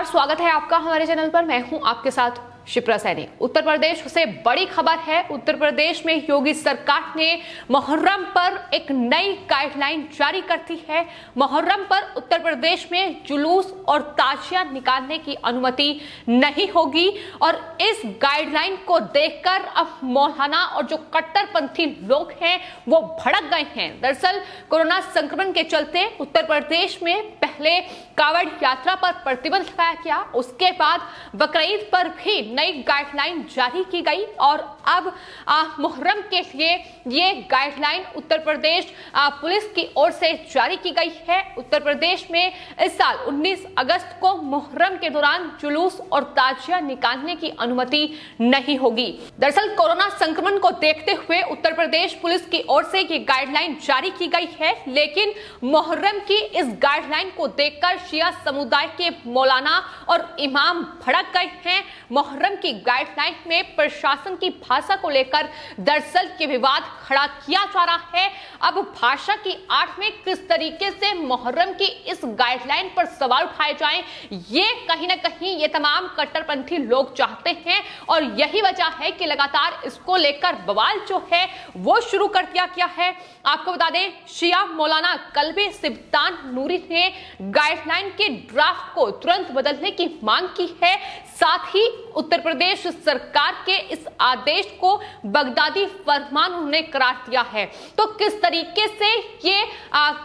स्वागत है आपका हमारे चैनल पर। मैं हूं आपके साथ शिप्रा सैनी। उत्तर प्रदेश से बड़ी खबर है। उत्तर प्रदेश में योगी सरकार ने मुहर्रम पर एक नई गाइडलाइन जारी कर दी है। मुहर्रम पर उत्तर प्रदेश में जुलूस और ताजिया निकालने की अनुमति नहीं होगी और इस गाइडलाइन को देखकर अब मौलाना और जो कट्टरपंथी लोग हैं वो भड़क गए हैं। दरअसल कोरोना संक्रमण के चलते उत्तर प्रदेश में पहले कांवड़ यात्रा पर प्रतिबंध लगाया गया, उसके बाद बकरीद पर भी नई गाइडलाइन जारी की गई और अब मुहर्रम के लिए ये गाइडलाइन उत्तर प्रदेश पुलिस की ओर से जारी की गई है। उत्तर प्रदेश में इस साल 19 अगस्त को मुहर्रम के दौरान जुलूस और ताजिया निकालने की अनुमति नहीं होगी। दरअसल कोरोना संक्रमण को देखते हुए उत्तर प्रदेश पुलिस की ओर से ये गाइडलाइन जारी की गई है, लेकिन मुहर्रम की इस गाइडलाइन को देखकर शिया समुदाय के मौलाना और इमाम भड़क गए हैं। मुहर्रम की गाइडलाइन में प्रशासन की भाषा को लेकर दरअसल ये विवाद खड़ा किया जा रहा है। अब भाषा की आड़ में किस तरीके से मुहर्रम की इस गाइडलाइन पर सवाल उठाए जाएं, ये कहीं ना कहीं ये तमाम कट्टरपंथी लोग चाहते हैं और यही वजह है कि लगातार इसको लेकर बवाल जो है वो शुरू कर दिया गया है। आपको बता दें, शिया मौलाना कल्बे सिब्तान नूरी ने गाइडलाइन के ड्राफ्ट को तुरंत बदलने की मांग की है। साथ ही उत्तर प्रदेश सरकार के इस आदेश को बगदादी फरमान उन्होंने करार दिया है। तो किस तरीके से ये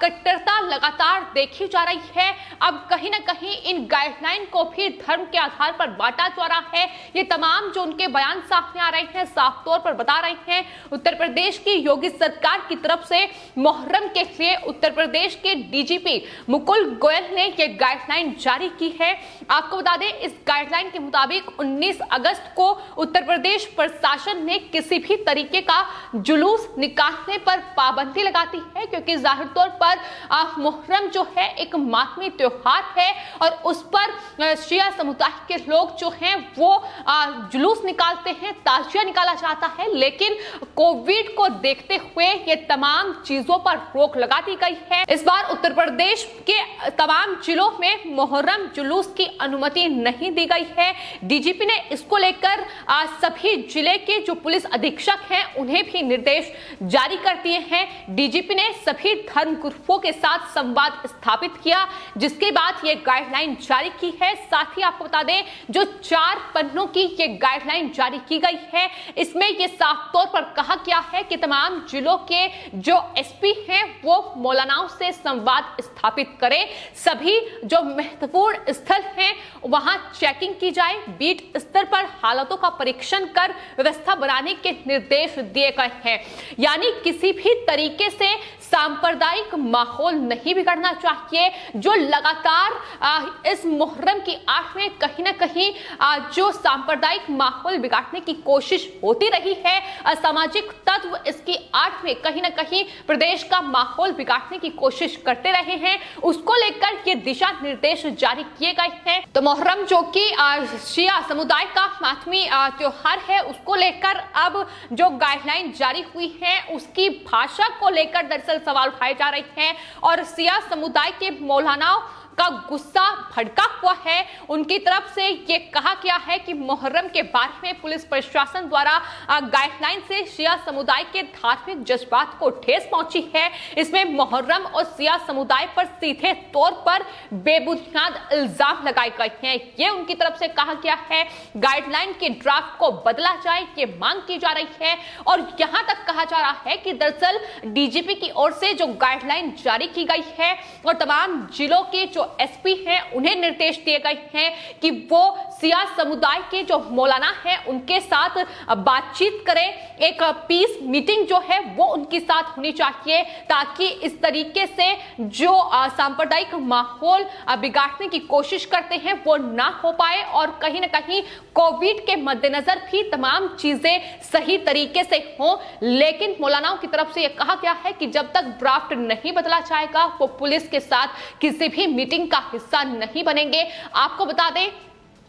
कट्टरता लगातार देखी जा रही है। अब कहीं ना कहीं इन गाइडलाइन को भी धर्म के आधार पर बांटा जा रहा है। ये तमाम जो उनके बयान सामने आ रहे हैं साफ तौर पर बता रहे हैं उत्तर प्रदेश की योगी सरकार की तरफ से मुहर्रम के लिए उत्तर प्रदेश के डीजीपी मुकुल गोयल ने यह गाइडलाइन जारी की है। आपको बता दें, इस गाइडलाइन के मुताबिक 19 अगस्त को उत्तर प्रदेश प्रशासन ने किसी भी तरीके का जुलूस निकालने पर पाबंदी लगाती है, क्योंकि जाहिर तौर पर मुहर्रम जो है एक मातमी त्योहार है और उस पर शिया समुदाय के लोग जो हैं वो जुलूस निकालते हैं, ताजिया निकाला जाता है। लेकिन कोविड को देखते हुए ये तमाम चीजों पर रोक लगा दी गई है। इस बार उत्तर प्रदेश के तमाम जिलों में मुहर्रम जुलूस की अनुमति नहीं दी गई है। डीजीपी ने इसको लेकर सभी जिले के जो पुलिस अधीक्षक हैं उन्हें भी निर्देश जारी कर दिए हैं। डीजीपी ने सभी धर्म गुरुओं के साथ संवाद स्थापित किया, जिसके बाद ये गाइडलाइन जारी की है। साथ ही आपको बता दें, जो 4 पन्नों की ये गाइडलाइन जारी की गई है, इसमें ये साफ तौर पर कहा गया है कि तमाम जिलों के जो एसपी हैं वो मौलानाओं से संवाद स्थापित करें। सभी जो महत्वपूर्ण स्थल हैं वहां चेकिंग की जाए, बीट स्तर पर हालातों का परीक्षण कर व्यवस्था बनाने के निर्देश दिए गए हैं। यानी किसी भी तरीके से सांप्रदायिक माहौल नहीं बिगड़ना चाहिए। जो लगातार इस मुहर्रम की आड़ में कहीं ना कहीं जो सांप्रदायिक माहौल बिगाड़ने की कोशिश होती रही है, असामाजिक तत्व इसकी आड़ में कहीं ना कहीं प्रदेश का माहौल बिगाड़ने की कोशिश करते रहे हैं, उसको लेकर ये दिशा निर्देश जारी किए गए हैं। तो मुहर्रम जो कि शिया समुदाय का मातमी त्योहार है, उसको लेकर अब जो गाइडलाइन जारी हुई है उसकी भाषा को लेकर दरअसल सवाल उठाए जा रहे हैं और शिया समुदाय के मौलानाओं का गुस्सा भड़का हुआ है। उनकी तरफ से ये कहा गया है कि मुहर्रम के बारे में पुलिस प्रशासन द्वारा गाइडलाइन से शिया समुदाय के धार्मिक जज्बात को ठेस पहुंची है। इसमें मुहर्रम और शिया समुदाय पर सीधे तौर पर बेबुनियाद इल्जाम लगाए गए हैं। ये उनकी तरफ से कहा गया है। गाइडलाइन के ड्राफ्ट को बदला जाए, ये मांग की जा रही है और यहां तक कहा जा रहा है कि दरअसल डीजीपी की ओर से जो गाइडलाइन जारी की गई है और तमाम जिलों के जो एसपी हैं उन्हें निर्देश दिए गए हैं कि वो शिया समुदाय के जो मौलाना हैं उनके साथ बातचीत करें। एक पीस मीटिंग जो है वो उनके साथ होनी चाहिए, ताकि इस तरीके से जो सांप्रदायिक माहौल बिगाड़ने की कोशिश करते हैं वो ना हो पाए और कहीं ना कहीं कोविड के मद्देनजर भी तमाम चीजें सही तरीके से हों। लेकिन मौलानाओं की तरफ से यह कहा गया है कि जब तक ड्राफ्ट नहीं बदला जाएगा वो पुलिस के साथ किसी भी मीटिंग का हिस्सा नहीं बनेंगे। आपको बता दें,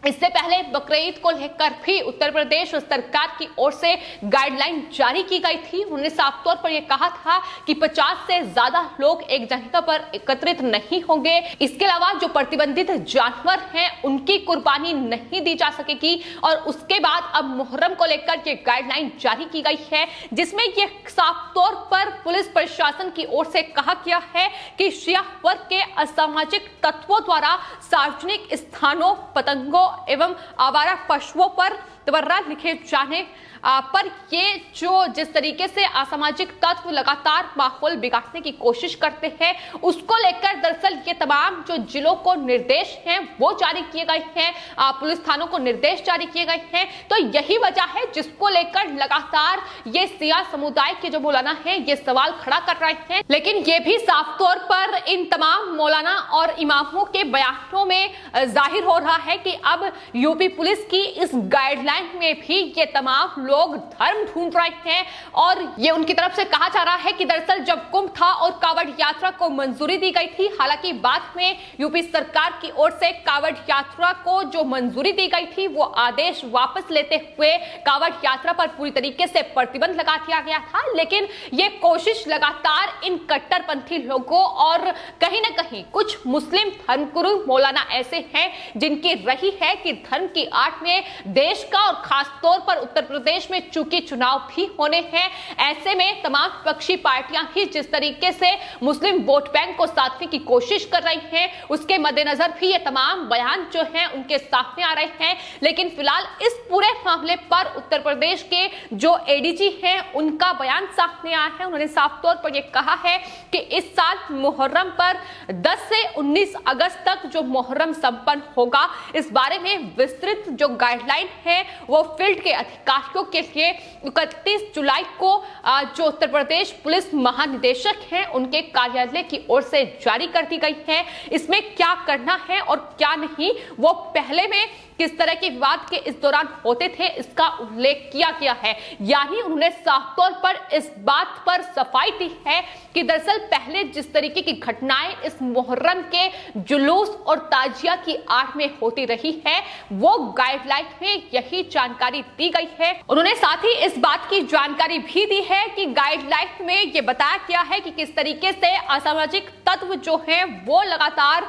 इससे पहले बकरीद को लेकर भी उत्तर प्रदेश सरकार की ओर से गाइडलाइन जारी की गई थी। उन्होंने साफ तौर पर यह कहा था कि 50 से ज्यादा लोग एक जगह पर एकत्रित नहीं होंगे। इसके अलावा जो प्रतिबंधित जानवर हैं उनकी कुर्बानी नहीं दी जा सकेगी। और उसके बाद अब मुहर्रम को लेकर यह गाइडलाइन जारी की गई है, जिसमें यह साफ तौर पर पुलिस प्रशासन की ओर से कहा गया है कि शिया वर्ग के असामाजिक तत्वों द्वारा सार्वजनिक स्थानों, पतंगों एवं आवारा पशुओं पर तबर्रा लिखे जाने पर ये जो जिस तरीके से असामाजिक तत्व लगातार माहौल बिगाड़ने की कोशिश करते हैं, उसको लेकर दरअसल ये तमाम जो जिलों को निर्देश हैं वो जारी किए गए हैं, पुलिस थानों को निर्देश जारी किए गए हैं। तो यही वजह है जिसको लेकर लगातार ये सिया समुदाय के जो मौलाना हैं ये सवाल खड़ा कर रहे हैं। लेकिन ये भी साफ तौर पर इन तमाम मौलाना और इमामों के बयानों में जाहिर हो रहा है कि अब यूपी पुलिस की इस गाइडलाइन में भी ये तमाम लोग धर्म ढूंढ रहे हैं। और ये उनकी तरफ से कहा जा रहा है कि दरअसल जब कुंभ था और कांवड़ यात्रा को मंजूरी दी गई थी, हालांकि बाद में यूपी सरकार की ओर से कांवड़ यात्रा को जो मंजूरी दी गई थी वो आदेश वापस लेते हुए कांवड़ यात्रा पर पूरी तरीके से प्रतिबंध लगा दिया गया था। लेकिन ये कोशिश लगातार इन कट्टरपंथी लोगों और कहीं ना कहीं कुछ मुस्लिम धर्मगुरु मौलाना ऐसे हैं जिनकी रही है कि धर्म की आड़ में देश का और खासतौर पर उत्तर प्रदेश में चूंकि चुनाव भी होने हैं, ऐसे में तमाम विपक्षी पार्टियां ही जिस तरीके से मुस्लिम वोट बैंक को साधने की कोशिश कर रही हैं, उसके मद्देनजर भी ये तमाम बयान जो हैं उनके सामने आ रहे हैं। लेकिन फिलहाल इस पूरे मामले पर उत्तर प्रदेश के जो एडीजी हैं उनका बयान सामने आया है। उन्होंने साफ तौर पर यह कहा है कि इस साल मुहर्रम पर 10 से 19 अगस्त तक जो मुहर्रम संपन्न होगा, इस बारे में विस्तृत जो गाइडलाइन है वो फील्ड के अधिकारियों के लिए 31 जुलाई को जो उत्तर प्रदेश पुलिस महानिदेशक हैं उनके कार्यालय की ओर से जारी कर दी गई है। इसमें क्या करना है और क्या नहीं वो पहले में किस तरह के विवाद के इस दौरान होते थे इसका उल्लेख किया गया है। यानी उन्होंने साफ तौर पर इस बात पर सफाई दी है कि दरअसल पहले जिस तरीके की घटनाएं इस मुहर्रम के जुलूस और ताजिया की आड़ में होती रही है वो गाइडलाइन में यही जानकारी दी गई है। उन्होंने साथ ही इस बात की जानकारी भी दी है कि गाइडलाइन में ये बताया गया है कि किस तरीके से असामाजिक तत्व जो हैं वो लगातार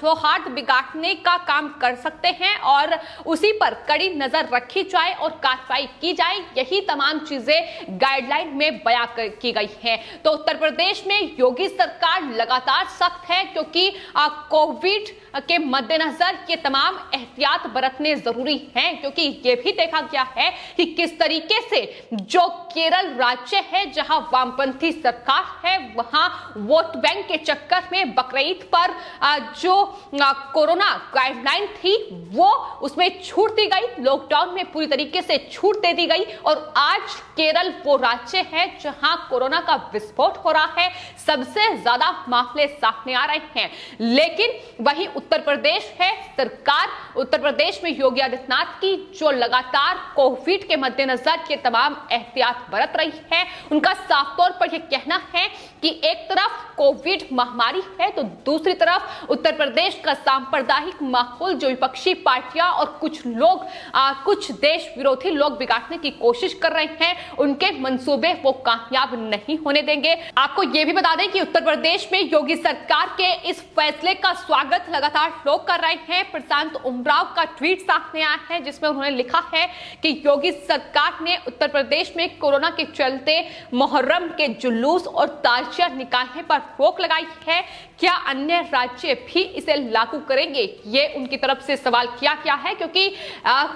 सौहार्द बिगाड़ने का काम कर सकते हैं और उसी पर कड़ी नजर रखी जाए और कार्रवाई की जाए। यही तमाम चीजें गाइडलाइन में बयां की गई हैं। तो उत्तर प्रदेश में योगी सरकार लगातार सख्त है क्योंकि कोविड के मद्देनजर ये तमाम एहतियात बरतने जरूरी हैं, क्योंकि ये भी देखा गया है कि किस तरीके से जो केरल राज्य है जहां वामपंथी सरकार है वहां वोट बैंक के चक्कर में बकरीद पर जो कोरोना गाइडलाइन थी वो उसमें छूट दी गई, लॉकडाउन में पूरी तरीके से छूट दे दी गई। और आज केरल वो राज्य है जहां कोरोना का विस्फोट हो रहा है, सबसे ज्यादा मामले सामने आ रहे हैं। लेकिन वही उत्तर प्रदेश है, सरकार उत्तर प्रदेश में योगी आदित्यनाथ की जो लगातार कोविड के मद्देनजर ये तमाम एहतियात बरत रही है, उनका साफ तौर पर यह कहना है कि एक तरफ कोविड महामारी है तो दूसरी तरफ उत्तर प्रदेश का सांप्रदायिक माहौल जो विपक्षी पार्टियां और कुछ लोग कुछ देश विरोधी लोग बिगाड़ने की कोशिश कर रहे हैं, उनके मंसूबे वो कामयाब नहीं होने देंगे। आपको ये भी बता दें कि उत्तर प्रदेश में योगी सरकार के इस फैसले का स्वागत लगातार लोग कर रहे हैं। प्रशांत उमराव का ट्वीट सामने आया है जिसमें उन्होंने लिखा है कि योगी सरकार ने उत्तर प्रदेश में कोरोना के चलते मुहर्रम के जुलूस और ताजिया निकालने पर रोक लगाई है, क्या अन्य राज्य भी इसे लागू करेंगे? ये उनकी तरफ से सवाल किया गया है क्योंकि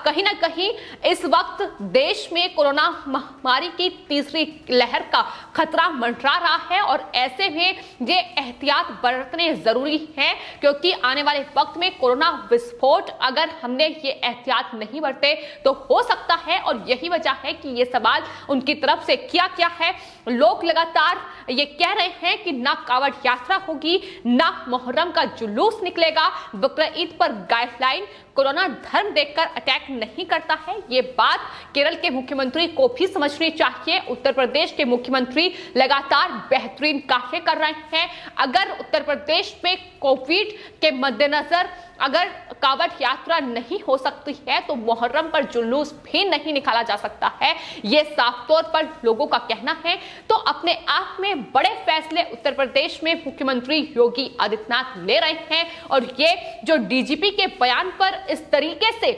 कहीं ना कहीं इस वक्त देश में कोरोना महामारी की तीसरी लहर का खतरा मंडरा रहा है और ऐसे में ये एहतियात बरतने जरूरी है क्योंकि आने वाले वक्त में कोरोना विस्फोट अगर हमने ये एहतियात नहीं बरते तो हो सकता है। और यही वजह है कि ये सवाल उनकी तरफ से किया गया है। लोग लगातार ये कह रहे हैं कि ना कांवड़ यात्रा होगी, ना मुहर्रम का जुलूस निकलेगा, बकरीद पर गाइडलाइन कोरोना धर्म देखकर अटैक नहीं करता है। ये बात केरल के मुख्यमंत्री को भी समझनी चाहिए। उत्तर प्रदेश के मुख्यमंत्री लगातार बेहतरीन कार्य कर रहे हैं। अगर उत्तर प्रदेश में कोविड के मद्देनजर अगर कावड़ यात्रा नहीं हो सकती है तो मुहर्रम पर जुलूस भी नहीं निकाला जा सकता है, यह साफ तौर पर लोगों का कहना है। तो अपने आप में बड़े फैसले उत्तर प्रदेश में मुख्यमंत्री योगी आदित्यनाथ ले रहे हैं और ये जो डीजीपी के बयान पर इस तरीके से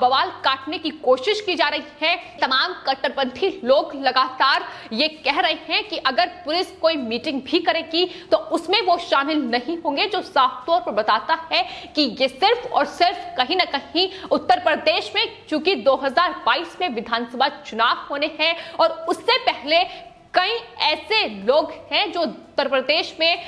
बवाल काटने की कोशिश की जा रही है, तमाम कट्टरपंथी लोग लगातार ये कह रहे हैं कि अगर पुलिस कोई मीटिंग भी करेगी तो उसमें वो शामिल नहीं होंगे, जो साफ तौर पर बताता है कि ये सिर्फ और सिर्फ कहीं ना कहीं उत्तर प्रदेश में, चूंकि 2022 में विधानसभा चुनाव होने हैं और उससे पहले कई ऐसे लोग हैं जो उत्तर प्रदेश में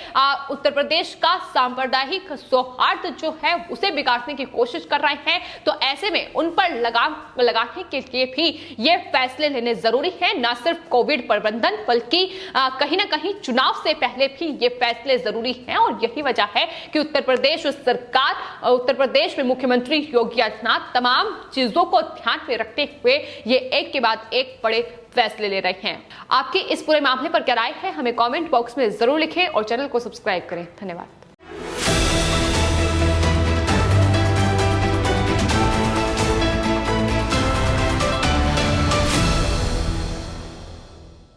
उत्तर प्रदेश का सांप्रदायिक सौहार्द जो है उसे बिगाड़ने की कोशिश कर रहे हैं। तो ऐसे में उन पर लगाम लगाने के लिए भी ये फैसले लेने जरूरी है, न सिर्फ कोविड प्रबंधन बल्कि कहीं ना कहीं चुनाव से पहले भी ये फैसले जरूरी हैं। और यही वजह है कि उत्तर प्रदेश सरकार, उत्तर प्रदेश में मुख्यमंत्री योगी आदित्यनाथ तमाम चीजों को ध्यान में रखते हुए ये एक के बाद एक बड़े फैसले ले रहे हैं। आपकी इस पूरे मामले पर क्या राय है, हमें कमेंट बॉक्स में जरूर लिखें और चैनल को सब्सक्राइब करें। धन्यवाद।